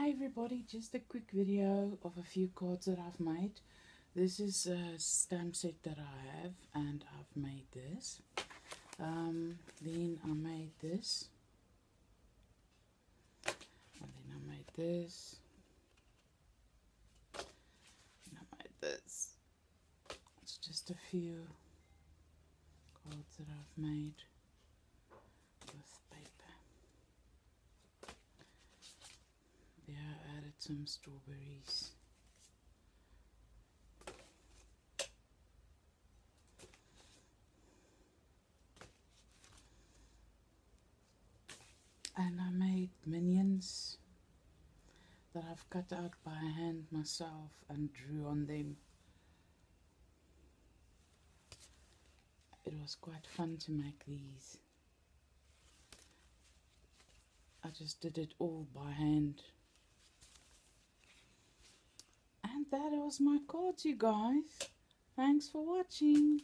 Hi everybody, just a quick video of a few cards that I've made. This is a stamp set that I have and I've made this. Then I made this. And then I made this. And I made this. It's just a few cards that I've made with paper. There I added some strawberries. And I made minions that I've cut out by hand myself and drew on them. It was quite fun to make these. I just did it all by hand. And that was my cards, you guys. Thanks for watching.